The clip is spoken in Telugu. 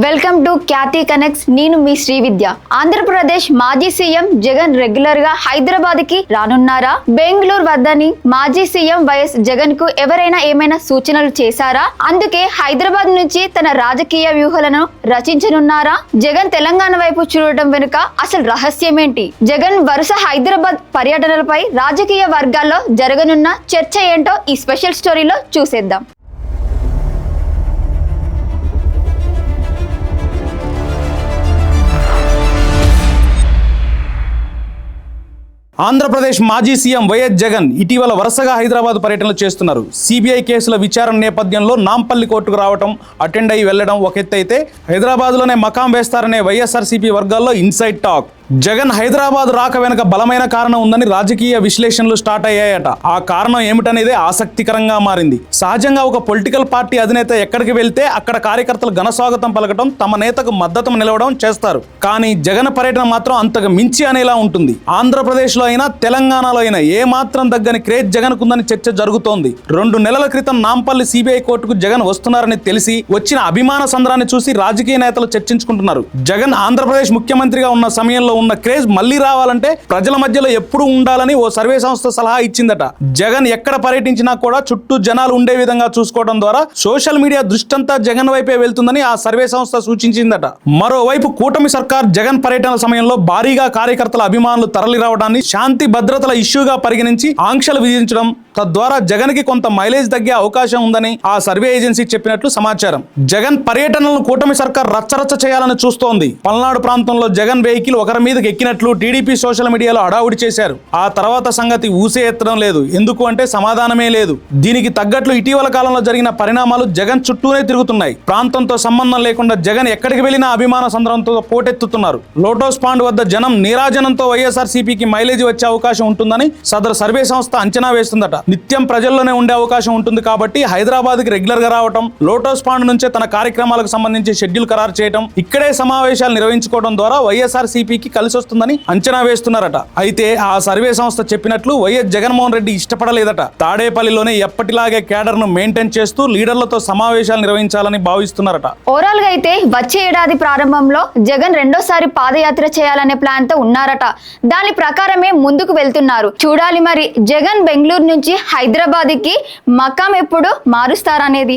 Welcome to Khyati connects. నేను మీ శ్రీవిద్య. ఆంధ్రప్రదేశ్ మాజీ సీఎం జగన్ రెగ్యులర్ గా హైదరాబాద్ కి రానున్నారా? బెంగళూరు వద్దని మాజీ సీఎం వైఎస్ జగన్ కు ఎవరైనా ఏమైనా సూచనలు చేశారా? అందుకే హైదరాబాద్ నుంచి తన రాజకీయ వ్యూహాలను రచించనున్నారా? జగన్ తెలంగాణ వైపు చూడటం వెనుక అసలు రహస్యం ఏంటి? జగన్ వరుస హైదరాబాద్ పర్యటనలపై రాజకీయ వర్గాల్లో జరగనున్న చర్చ ఏంటో ఈ స్పెషల్ స్టోరీలో చూసేద్దాం. ఆంధ్రప్రదేశ్ మాజీ సీఎం వైఎస్ జగన్ ఇటీవల వరుసగా హైదరాబాద్ పర్యటనలు చేస్తున్నారు. సిబిఐ కేసుల విచారణ నేపథ్యంలో నాంపల్లి కోర్టుకు రావడం, అటెండ్ అయ్యి వెళ్లడం ఒక ఎత్తు అయితే, హైదరాబాద్లోనే మకాం వేస్తారనే వైఎస్ఆర్సీపీ వర్గాల్లో ఇన్సైడ్ టాక్. జగన్ హైదరాబాద్ రాక వెనక బలమైన కారణం ఉందని రాజకీయ విశ్లేషణలు స్టార్ట్ అయ్యాయట. ఆ కారణం ఏమిటనేదే ఆసక్తికరంగా మారింది. సహజంగా ఒక పొలిటికల్ పార్టీ అధినేత ఎక్కడికి వెళ్తే అక్కడ కార్యకర్తలు ఘనస్వాగతం పలకటం, తమ నేతకు మద్దతు నిలవడం చేస్తారు. కానీ జగన్ పర్యటన మాత్రం అంతకు మించి అనేలా ఉంటుంది. ఆంధ్రప్రదేశ్లో అయినా తెలంగాణలో అయినా ఏ మాత్రం తగ్గని క్రేజ్ జగన్ కుందని చర్చ జరుగుతోంది. 2 నెలల క్రితం నాంపల్లి సిబిఐ కోర్టుకు జగన్ వస్తున్నారని తెలిసి వచ్చిన అభిమాన సంద్రాన్ని చూసి రాజకీయ నేతలు చర్చించుకుంటున్నారు. జగన్ ఆంధ్రప్రదేశ్ ముఖ్యమంత్రిగా ఉన్న సమయంలో ఉన్న క్రేజ్ మళ్లీ రావాలంటే ప్రజల మధ్యలో ఎప్పుడు ఉండాలని ఓ సర్వే సంస్థ సలహా ఇచ్చిందట. జగన్ ఎక్కడ పర్యటించినా కూడా చుట్టూ జనాలు ఉండే విధంగా చూసుకోవడం ద్వారా సోషల్ మీడియా దృష్టంతా జగన్ వైపే వెళ్తుందని ఆ సర్వే సంస్థ సూచించిందట. మరోవైపు కూటమి సర్కార్ జగన్ పర్యటన సమయంలో భారీగా కార్యకర్తల అభిమానులు తరలి రావడాన్ని శాంతి భద్రతల ఇష్యూగా పరిగణించి ఆంక్షలు విధించడం, తద్వారా జగన్ కి కొంత మైలేజ్ తగ్గే అవకాశం ఉందని ఆ సర్వే ఏజెన్సీ చెప్పినట్లు సమాచారం. జగన్ పర్యటనలను కూటమి సర్కార్ రచ్చరచ్చ చేయాలని చూస్తోంది. పల్నాడు ప్రాంతంలో జగన్ వెహికల్ ఒకరి మీదకి ఎక్కినట్లు టీడీపీ సోషల్ మీడియాలో హడావుడి చేశారు. ఆ తర్వాత సంగతి ఊసే ఎత్తడం లేదు. ఎందుకు అంటే సమాధానమే లేదు. దీనికి తగ్గట్లు ఇటీవల కాలంలో జరిగిన పరిణామాలు జగన్ చుట్టూనే తిరుగుతున్నాయి. ప్రాంతంతో సంబంధం లేకుండా జగన్ ఎక్కడికి వెళ్లినా అభిమాన సంద్రంతో పోటెత్తుతున్నారు. లోటస్ పాండ్ వద్ద జనం నీరాజనంతో వైఎస్ఆర్సీపీకి మైలేజ్ వచ్చే అవకాశం ఉంటుందని సదరు సర్వే సంస్థ అంచనా వేస్తుందట. నిత్యం ప్రజల్లోనే ఉండే అవకాశం ఉంటుంది కాబట్టి హైదరాబాద్ కి రెగ్యులర్ గా రావటం, లోటస్ పాండ్ నుంచే తన కార్యక్రమాలకు సంబంధించి షెడ్యూల్ ఖరారు చేయడం, ఇక్కడే సమావేశాలు నిర్వహించుకోవడం ద్వారా వైఎస్ఆర్సీపీకి కలిసి వస్తుందని అంచనా వేస్తున్నారట. అయితే ఆ సర్వే సంస్థ చెప్పినట్లు వైఎస్ జగన్మోహన్ రెడ్డి ఇష్టపడలేదట. తాడేపల్లిలోనే ఎప్పటిలాగే క్యాడర్ ను మెయింటైన్ చేస్తూ లీడర్లతో సమావేశాలు నిర్వహించాలని భావిస్తున్నారట. ఓవరాల్ గా అయితే వచ్చే ఏడాది ప్రారంభంలో జగన్ రెండోసారి పాదయాత్ర చేయాలనే ప్లాన్ తో ఉన్నారట. దాని ప్రకారమే ముందుకు వెళ్తున్నారు. చూడాలి మరి జగన్ బెంగళూరు నుంచి హైదరాబాద్ కి మకాం ఎప్పుడు మారుస్తారనేది.